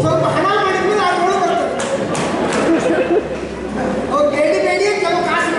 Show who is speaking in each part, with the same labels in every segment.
Speaker 1: ಸ್ವಲ್ಪ ಹಣ ಮಾಡಿದ್ರೆ ಅದು ಬರ್ತದೆ. ಅವ್ರು ಬೇಡಿ ಬೇಡಿ ಕೆಲವು ಕಾಸು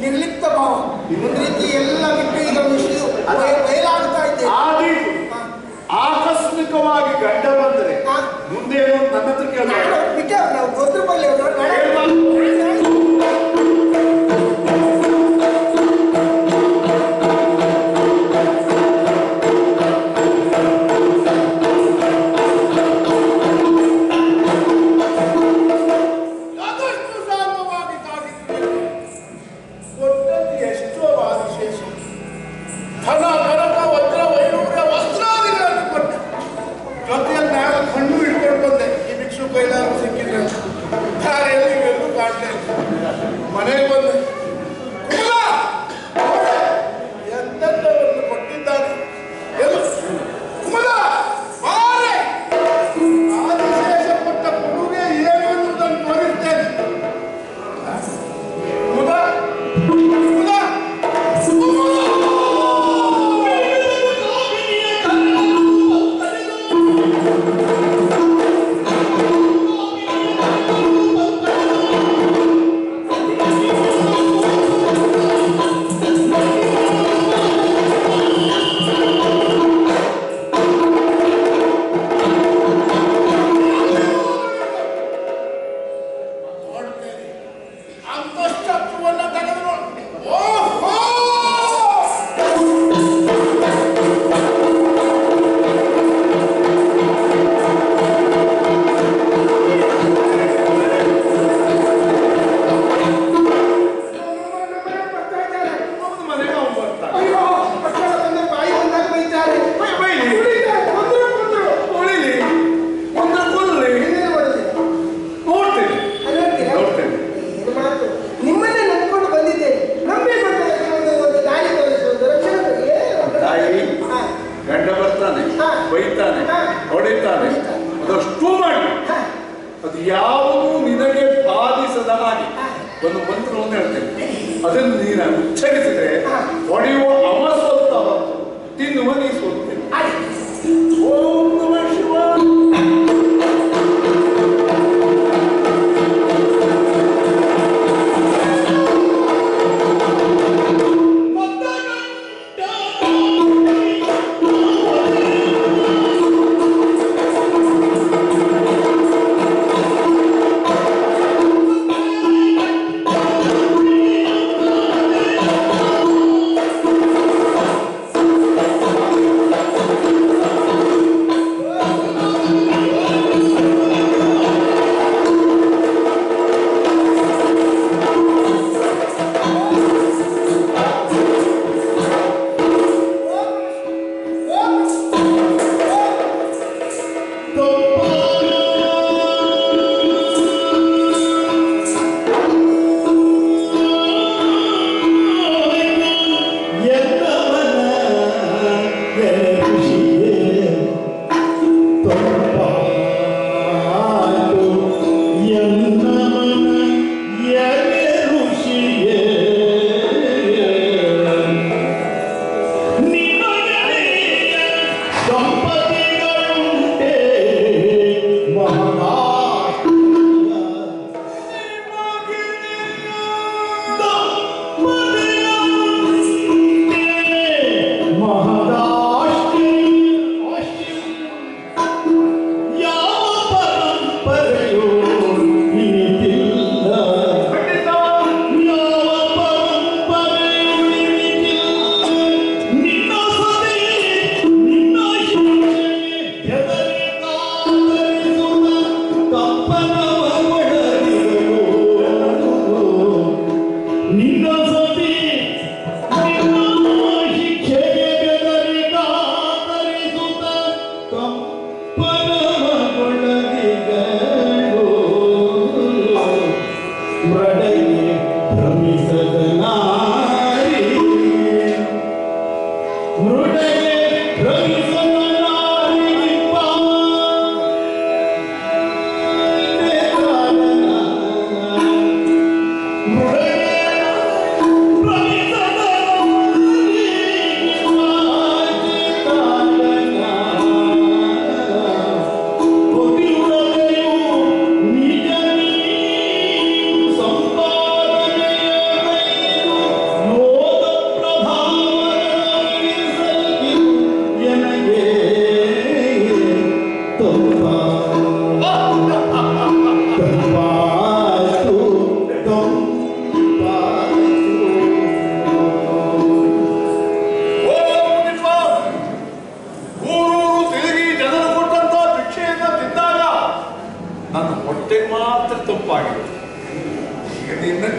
Speaker 1: ನಿರ್ಲಿಪ್ತ ಭಾವ ಒಂದು ರೀತಿ ಎಲ್ಲ ಬಿಟ್ಟು ಈಗ ಆಕಸ್ಮಿಕವಾಗಿ ಗಂಡ ಬಂದರೆ ಮುಂದೇನು ನನ್ನ ಹತ್ರ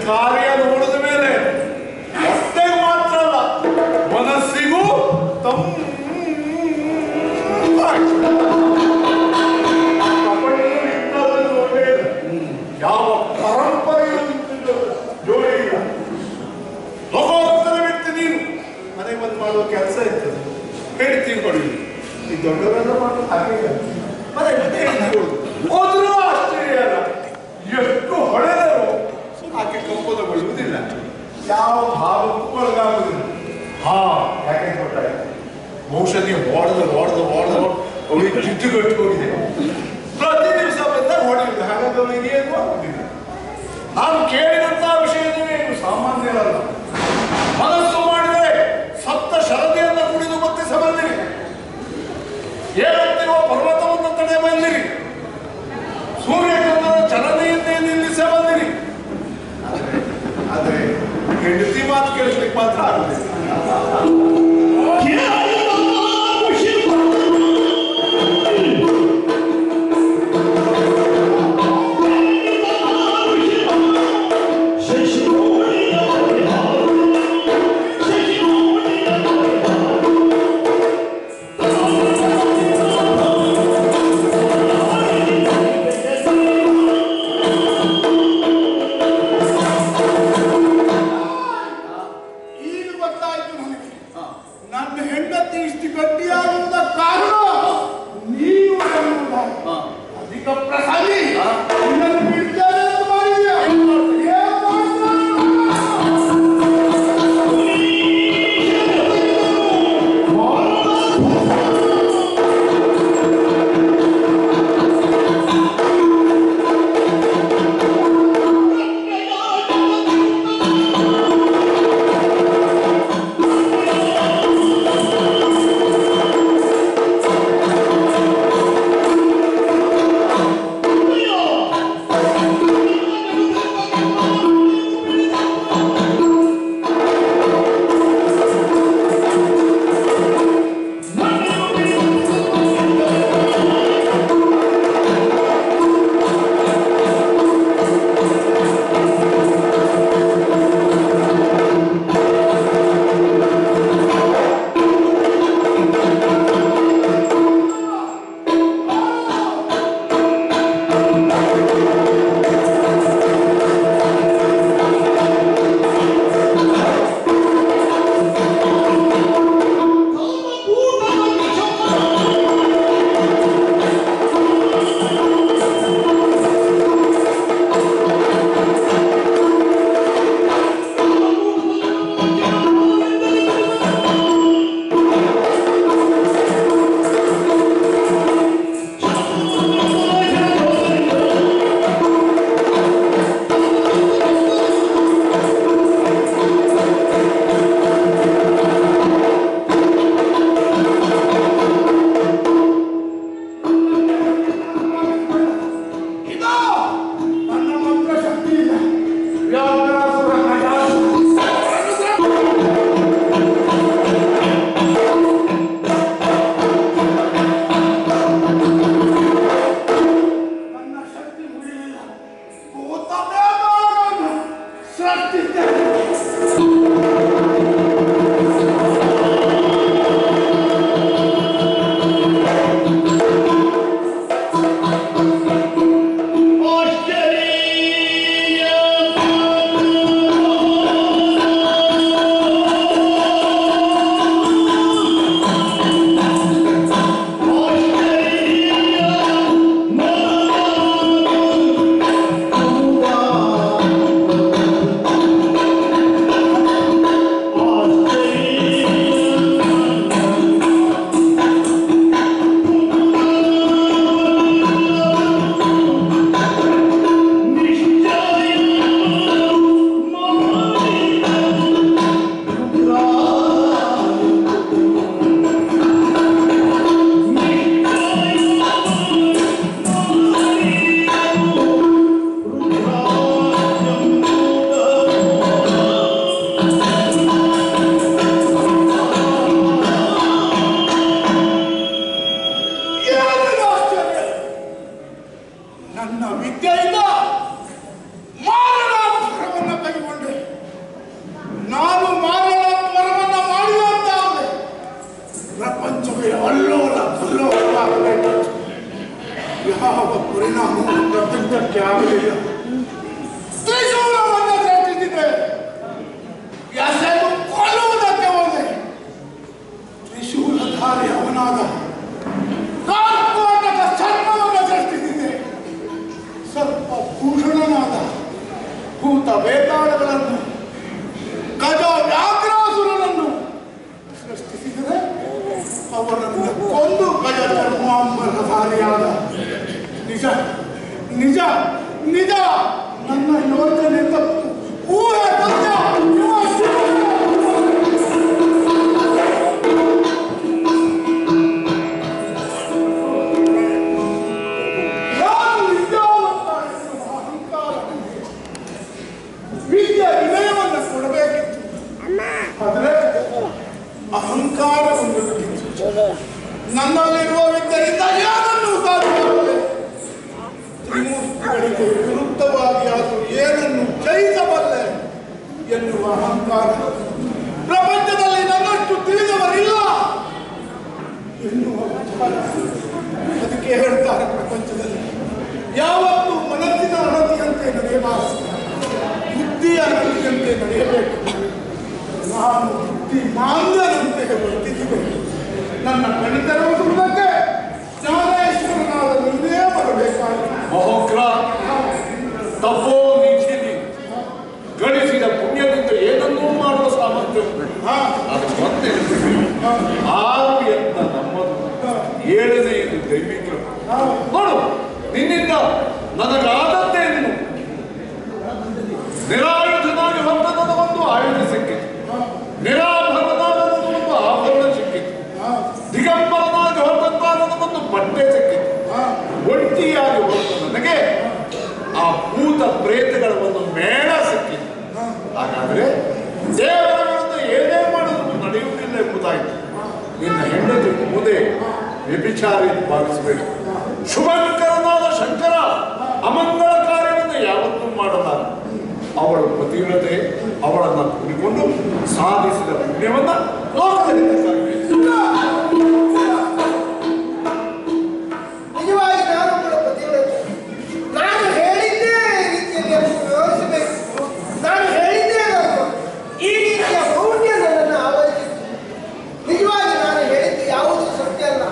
Speaker 1: ಕಾರ್ಯ ನೋಡಿದ ಮೇಲೆ ಹೊಟ್ಟೆಗೆ ಮಾತ್ರ ಅಲ್ಲ ಮನಸ್ಸಿಗೂ ಯಾವ ಪರಂಪರೆಯನ್ನು ಜೋಡಿ ಇಲ್ಲ. ಲೋಕೋತ್ತರ ವ್ಯಕ್ತಿ ನೀನು ಮನೆ ಬಂದು ಮಾಡುವ ಕೆಲಸ ಇರ್ತದೆ ಹೇಳ್ತೀನಿ ಕೊಡಿ ಈ ದೊಡ್ಡವರೆಲ್ಲ ಮಾಡೋದು ಹಾಗೆ ಮನೆ ಹೋದ್ರೂ ಆಶ್ಚರ್ಯ ಅಲ್ಲ ಎಷ್ಟು ಹೊಳೆದರೂ ಆಕೆ ಕಂಪನಗೊಳ್ಳುವುದಿಲ್ಲ ಯಾವ ಭಾವಕ್ಕೂ ಒಳಗಾಗುವುದಿಲ್ಲ. ಯಾಕೆ ಗೊತ್ತಾಯ್ತು ಔಷಧಿ ಹೊಡೆದು ಅವಳಿಗೆ ಜಿಡ್ಡುಗಟ್ಟು ಹೋಗಿದೆ. ಪ್ರತಿ ದಿವಸ ಬಂದಾಗ ಹೊಡೆಯುವುದು ಹಾಗಾಗಿ ಅವಳಿಗೆ ಏನು ಆಗುವುದಿಲ್ಲ. ನಾನು ಕೇಳಿದಂತಹ ವಿಷಯನೇ ಸಾಮಾನ್ಯರಲ್ಲ. ಮನಸ್ಸು ಮಾಡಿದರೆ ಸಪ್ತ ಶರದಿಯನ್ನು ಕುಡಿದು ಮತ್ತೆ ಬಂದಿರಿ, ಏಳುತ್ತಿರುವ ಪರ್ವತವನ್ನು ತಡೆ ಬಂದಿರಿ, ಸೂರ್ಯಚಂದ್ರನ ಚಲನೆಯನ್ನೇ ನಿಲ್ಲಿಸ ಬಂದಿರಿ. ಆದರೆ ಹೆಂಡತಿ ಮಾತು ಕೇಳಿಸ್ಲಿಕ್ಕೆ ಮಾತ್ರ ಆಗುದಿಲ್ಲ. ಪ್ರಪಂಚವೇ ಅಲ್ಲೋಲ ಕಲ್ಲೋಲವಾಗಬೇಕು. ಯಾವ ಪರಿಣಾಮವೂ ಪ್ರಪಂಚಕ್ಕೆ ಆಗಲಿಲ್ಲ. ತ್ರಿಶೂಲವನ್ನು ಸೃಷ್ಟಿಸಿದೆ, ಎಸೆದು ಕೊಲ್ಲುವುದಕ್ಕೆ ಹೋದೆ. ತ್ರಿಶೂಲಧಾರಿ ಅವನಾದ ಕಾಲ್ಕೋಟದ ಚರ್ಮವನ್ನು ಸೃಷ್ಟಿಸಿದೆ. ಸರ್ಪ ಭೂಷಣನಾದ ಭೂತ ವೇತಾಳಗಳನ್ನು, ಗಜ ವ್ಯಾಘ್ರಾಸುರನನ್ನು ಸೃಷ್ಟಿಸಿದರೆ ಅವರನ್ನು ಕೊಂದು ಗಜ ಚರ್ಮಾಂಬರಧಾರಿಯಾದ. ನಿಜ ನಿಜ ನಿಜ ನನ್ನ ಯೋಚನೆ ತಪ್ಪು, ಊಹೆ ಸತ್ಯ. ವಿನಯವನ್ನು ಕೊಡಬೇಕಿತ್ತು, ಆದರೆ ಅಹಂಕಾರವನ್ನು ಬಿಟ್ಟಿತ್ತು. ನನ್ನಲ್ಲಿರುವ ವಿದ್ಯೆಯಿಂದ ಏನನ್ನು ಸಾಧಿಸಬಲ್ಲೆ? ತ್ರಿಮೂರ್ತಿಗಳಿಗೆ ವಿರುದ್ಧವಾಗಿ ಅದು ಏನನ್ನು ಜಯಿಸಬಲ್ಲೆ ಎನ್ನುವ ಅಹಂಕಾರ. ಪ್ರಪಂಚದಲ್ಲಿ ನನ್ನಷ್ಟು ತಿಳಿದವರಿಲ್ಲ ಎನ್ನುವ ವಿಚಾರ. ಅದಕ್ಕೆ ಹೇಳ್ತಾರೆ, ಪ್ರಪಂಚದಲ್ಲಿ ಯಾವತ್ತೂ ಮನಸ್ಸಿನ ಅಣತಿಯಂತೆ ನಡೆಯಬಾರದು, ಬುದ್ಧಿಯ ಅಣತಿಯಂತೆ ನಡೆಯಬೇಕು. ನಾನು ಬುದ್ಧಿ ಮಾಂದ್ಯದಂತೆ ವರ್ತಿಸಿದೆ. ನನ್ನ ಕಣಿತರುವುದಕ್ಕೆ ಜ್ಞಾನೇಶ್ವರನಾದ ನೀನೇ ಬರಬೇಕಾಗಿ.
Speaker 2: ಮಹೋಗ್ರ ತಪ್ಪೋ ನೀತಿಯಲ್ಲಿ ಗಳಿಸಿದ ಪುಣ್ಯದಿಂದ ಏನನ್ನೂ ಮಾಡುವ ಸಾಮರ್ಥ್ಯ ಅದು ಒಂದೇ. 6 ಅಂತ ನಮ್ಮದು, 7ನೇದು ದೈವಿಕ. ನೋಡು, ನಿನ್ನಿಂದ ನನಗಾದದ್ದೇನು? ನಿರಾಯುಧನಾಗಿ ಹೊರಟದ ಒಂದು ಆಯುಧ ಸಿಕ್ಕಿತು, ನಿರಾಭರಣನಾದ ಒಂದು ಆಭರಣ ಸಿಕ್ಕಿತು, ದಿಗಂಬರನಾಗಿ ಹೊರಟಂತಾದ ಒಂದು ಬಟ್ಟೆ ಸಿಕ್ಕಿತು. ಒಂಟಿಯಾಗಿ ಹೊರಟ ನನಗೆ ಆ ಭೂತ ಪ್ರೇತಗಳ ಒಂದು ಮೇಳ ಸಿಕ್ಕಿತು. ಹಾಗಾದ್ರೆ ದೇವರ ವಿರುದ್ಧ ಏನೇ ಮಾಡೋದು ನಡೆಯುವುದಿಲ್ಲ ಎಂಬುದಾಯಿತು. ನಿನ್ನ ಹೆಂಡತಿ ಮುದೆ ವ್ಯಭಿಚಾರಿ ಭಾವಿಸಬೇಕು. ಶುಭಂಕರನಾದ ಶಂಕರ ಅಮಂಗಳ ಕಾರ್ಯವನ್ನು ಯಾವತ್ತೂ ಮಾಡಲಾರ. ಅವಳು ಪತಿವ್ರತೆ, ಅವಳನ್ನು ಕೂಡಿಕೊಂಡು ಸಾಧಿಸಿದ ಪುಣ್ಯವನ್ನ ಲೋಕದಲ್ಲಿ
Speaker 3: ನಿಜವಾಗಿ ನಾನು ಕೂಡ ಪತಿವ್ರತೆ. ನಾನು ಹೇಳಿದ್ದೇ ರೀತಿಯಲ್ಲಿ ವ್ಯವಹರಿಸಬೇಕು. ನಾನು ಹೇಳಿದ್ದೇ ಈ ರೀತಿಯ ಪೌಣ್ಯ ನನ್ನನ್ನು ಆವರಿಸಿತ್ತು. ನಿಜವಾಗಿ ನಾನು ಹೇಳಿದ್ದು ಯಾವುದೂ ಸತ್ಯ ಅಲ್ಲ,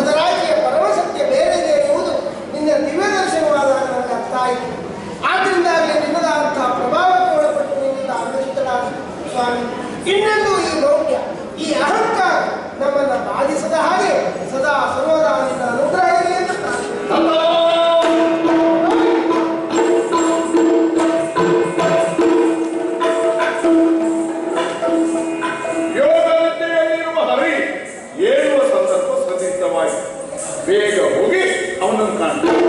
Speaker 3: ಅದರಾಚೆಯ ಪರಮ ಸತ್ಯ ಬೇರೆದೆ ಎನ್ನುವುದು ನಿನ್ನ ದಿವ್ಯ ದರ್ಶನವಾದಾಗ ನನಗೆ ಅರ್ಥ ಆಯಿತು. ಆದ್ದರಿಂದಾಗಲೇ ನಿನ್ನದಾದಂತಹ ಪ್ರಭಾವಕ್ಕೆ ಒಳಪಟ್ಟು ನಿನ್ನಿಂದ ಆಕರ್ಷಿತನಾದ ಸ್ವಾಮಿ. ಇನ್ನೊಂದು ಈ ಲೌಕ್ಯ, ಈ ಅಹಂಕಾರ ನಮ್ಮನ್ನು ಬಾಧಿಸದ ಹಾಗೆ ಸದಾ ಸರ್ವದಾ ನಿನ್ನ ಅನುಗ್ರಹ ಇರಲಿ ಎಂದು
Speaker 2: ಯೋಗವಿದ್ಯೆಯಲ್ಲಿರುವ ಹರಿ ಏಳುವ ಸಂದರ್ಭ ಸನ್ನಿಹಿತವಾಯಿತು. ಬೇಗ ಹೋಗಿ ಅವನನ್ನು ಕಾಣ್ತಾನೆ.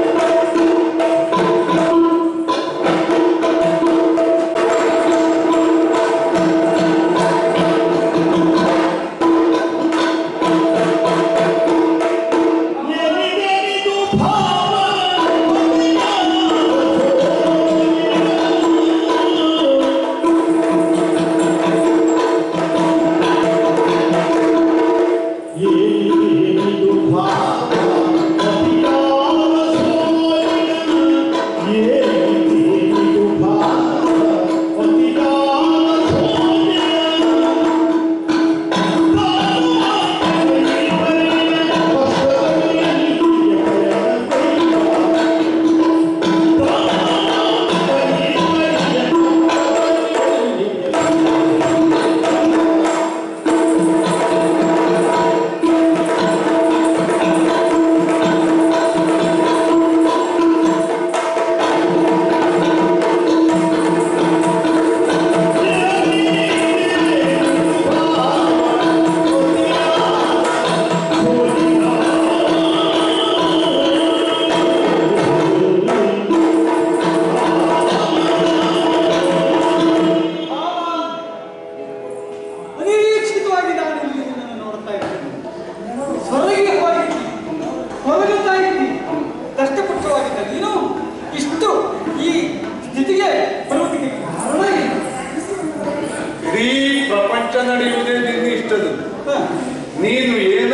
Speaker 2: ನೀನು ಏನ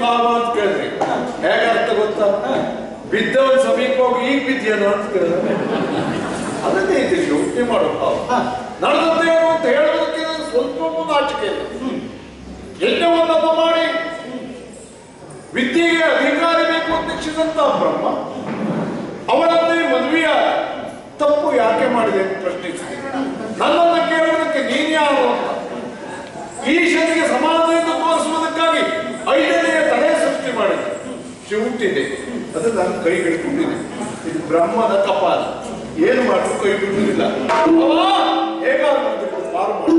Speaker 2: ಭಾವ ಅಂತ ಕೇಳಿದ್ರಿ ಹೇಗೆ ಅರ್ಥ ಗೊತ್ತಾ? ಬಿದ್ದವನ್ ಸಮೀಪ ಹೋಗಿ ಈಗ ಬಿದ್ಯೇನೋ ಅಂತ ಕೇಳಿದ್ರೆ ಅದನ್ನೇ ಇದ್ದೀರಿ ಯೋಚನೆ ಮಾಡೋ ಭಾವ. ನಡೆದದ್ದೇನು ಅಂತ ಹೇಳೋದಕ್ಕೆ ಸ್ವಲ್ಪ ನಾಚಿಕೆ ಇಲ್ಲ. ಯಜ್ಞವನ್ನಪ್ಪ ಮಾಡಿ ವಿದ್ಯೆಗೆ ಅಧಿಕಾರಿ ಬೇಕು ಅಂತ ನಿಶ್ಚಿದಂತ ಬ್ರಹ್ಮ ಅವಳನ್ನೇ ಮದುವೆಯ ತಪ್ಪು ಯಾಕೆ ಮಾಡಿದೆ ಅಂತ ಪ್ರಶ್ನಿಸಿದೆ. ನನ್ನನ್ನು ಕೇಳೋದಕ್ಕೆ ನೀನ್ ಯಾರು ಅಂತ ಈಶನಿಗೆ ಸಮಾನತೆಯನ್ನು ತೋರಿಸುವುದಕ್ಕಾಗಿ 5ನೆಯ ತಲೆ ಸೃಷ್ಟಿ ಮಾಡಿದೆ. ಚಿವುಟಿದೆ ಅದು ನನ್ನ ಕೈ ಹಿಡ್ಕೊಂಡಿದೆ. ಇದು ಬ್ರಹ್ಮನ ಕಪಾಲ. ಏನು ಮಾಡಲು ಕೈ ಬಿಡುವುದಿಲ್ಲ. ಹೇಗಾದ್ರೂ ಪಾರು ಮಾಡು.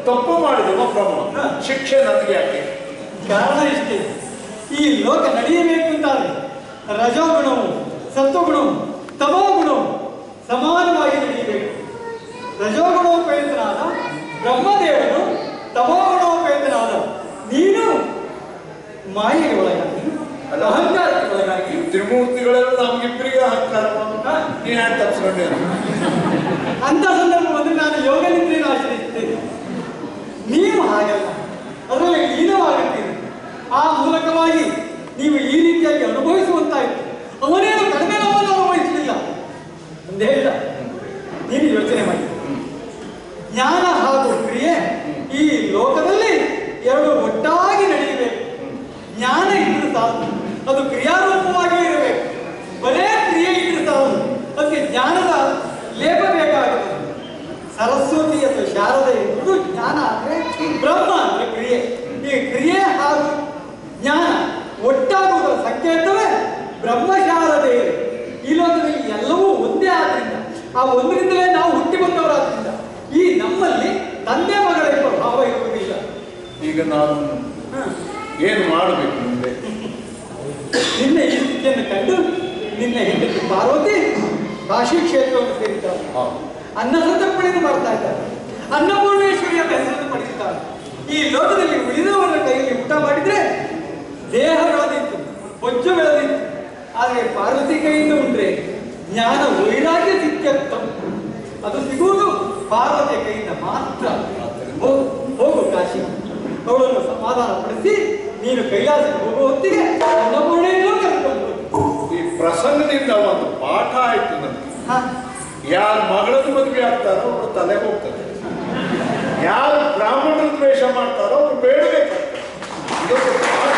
Speaker 2: ತಪ್ಪು ಮಾಡಿದವ ಬ್ರಹ್ಮ, ಶಿಕ್ಷೆ ನನಗೆ ಯಾಕೆ?
Speaker 4: ಕಾರಣ ಇಷ್ಟೇ, ಈ ಲೋಕ ನಡೆಯಬೇಕು ಅಂತಾದ್ರೆ ರಜೋಗುಣವು ಸತ್ವಗುಣವು ತಮೋಗುಣವು ಸಮಾನವಾಗಿ ನಡೆಯಬೇಕು. ರಜೋಗುಣೋಪೇತನಾದ ಬ್ರಹ್ಮದೇವನು, ತಮೋಗುಣೋಪೇತನಾದ ನೀನು ಮಾಯೆಗೆ ಒಳಗಾಗಿ ಅಹಂಕಾರಕ್ಕೆ ಒಳಗಾಗಿ
Speaker 2: ತ್ರಿಮೂರ್ತಿಗಳೆಲ್ಲ ನಮ್ಗಿಬ್ಬರಿಗೆ ಅಹಂಕಾರ ನೀನ್ ಯಾಕೆ ತಪ್ಪಿಸ್ಕೊಂಡೆ
Speaker 4: ಅಂತ ಸಂದರ್ಭವನ್ನು ನಾನು ಯೋಗ ನಿದ್ರೆಯನ್ನು ಆಚರಿಸುತ್ತೇನೆ. ನೀವು ಹಾಗಲ್ಲ, ಅದರಲ್ಲಿ ಲೀನವಾಗುತ್ತೀರಿ. ಆ ಮೂಲಕವಾಗಿ ನೀವು ಈ ರೀತಿಯಾಗಿ ಅನುಭವಿಸುವಂತಾಯಿತು. ಅವನೇನು ಕಡಿಮೆ ನೋವನ್ನು ಅನುಭವಿಸಲಿಲ್ಲ ಒಂದೇ ಇಲ್ಲ. ನೀನು ಯೋಚನೆ ಮಾಡಿ, ಜ್ಞಾನ ಹಾಗೂ ಕ್ರಿಯೆ ಈ ಲೋಕದಲ್ಲಿ ಎರಡು ಒಟ್ಟಾಗಿ ನಡೆಯಬೇಕು. ಜ್ಞಾನ ಇದ್ರೂ ಸಾಕು, ಅದು ಕ್ರಿಯಾರೂಪವಾಗಿ ಇರಬೇಕು. ಬರೇ ಕ್ರಿಯೆ ಇದ್ರೂ ಸಾಕು, ಅದಕ್ಕೆ ಜ್ಞಾನದ ಲೇಪ ಬೇಕಾಗುತ್ತದೆ. ಸರಸ್ವತಿ ಅಥವಾ ಶಾರದೆ ಎಂಬುದು ಜ್ಞಾನ ಅಂದರೆ, ಬ್ರಹ್ಮ ಅಂದರೆ ಕ್ರಿಯೆ. ಈ ಕ್ರಿಯೆ ಹಾಗೂ ಜ್ಞಾನ ಒಟ್ಟಾಗುವುದರ ಸಂಕೇತವೇ ಬ್ರಹ್ಮಶಾರದೆ. ಈ ಲೋಕದಲ್ಲಿ ಎಲ್ಲವೂ ಒಂದೇ ಆದ್ರಿಂದ, ಆ ಒಂದರಿಂದಲೇ ನಾವು ಹುಟ್ಟಿ ಬಂದವರಾದ್ರಿಂದ ಈ ನಮ್ಮಲ್ಲಿ ತಂದೆ ಮಗಳ ಎಂಬ ಭಾವ ಇರುವುದಿಲ್ಲ.
Speaker 2: ಈಗ ನಾನು ಏನು ಮಾಡಬೇಕು ಮುಂದೆ?
Speaker 4: ನಿನ್ನ ಈ ಸ್ಥಿತಿಯನ್ನು ಕಂಡು ನಿನ್ನ ಹೆಂಡತಿ ಪಾರ್ವತಿ ಕಾಶಿ ಕ್ಷೇತ್ರವನ್ನು ಸೇರಿದ್ದಾರೆ. ಅನ್ನಸಂತರ್ಪಣೆಯನ್ನು ಮಾಡ್ತಾ ಇದ್ದಾರೆ. ಅನ್ನಪೂರ್ಣೇಶ್ವರಿ ಎಂಬ ಹೆಸರನ್ನು ಪಡೆಯುತ್ತಾರೆ. ಈ ಲೋಕದಲ್ಲಿ ಉಳಿದವರ ಕೈಯಲ್ಲಿ ಊಟ ಮಾಡಿದ್ರೆ ದೇಹ ಬೆಳೆದಿತ್ತು, ಬೊಜ್ಜು ಬೆಳೆದಿತ್ತು. ಆದರೆ ಪಾರ್ವತಿ ಕೈಯಿಂದ ಉಂಡ್ರೆ ಜ್ಞಾನ ವೈರಾಗ್ಯ ಸಿಕ್ಕ ತಪ್ಪು. ಅದು ಸಿಗುವುದು ಪಾರ್ವತಿಯ ಕೈಯಿಂದ ಮಾತ್ರ. ಹೋಗು ಕಾಶಿ, ಅವಳನ್ನು ಸಮಾಧಾನ ಪಡಿಸಿ ನೀನು ಕೈಲಾಸಕ್ಕೆ ಹೋಗುವ ಹೊತ್ತಿಗೆ ಅನ್ನಪೂರ್ಣೆಯಲ್ಲೂ ಕರ್ಕೊಂಡು.
Speaker 2: ಈ ಪ್ರಸಂಗದಿಂದ ಒಂದು ಪಾಠ ಆಯ್ತು ನನಗೆ. ಯಾರು ಮಗಳನ್ನು ಮದುವೆ ಆಗ್ತಾರೋ ಅವರು ತಲೆ ಹೋಗ್ತಾರೆ, ಯಾರು ಬ್ರಾಹ್ಮಣರ ದ್ವೇಷ ಮಾಡ್ತಾರೋ ಅವ್ರು ಬೇಡಬೇಕಾಗ್ತದೆ. ಇದೊಂದು ಪಾಠ.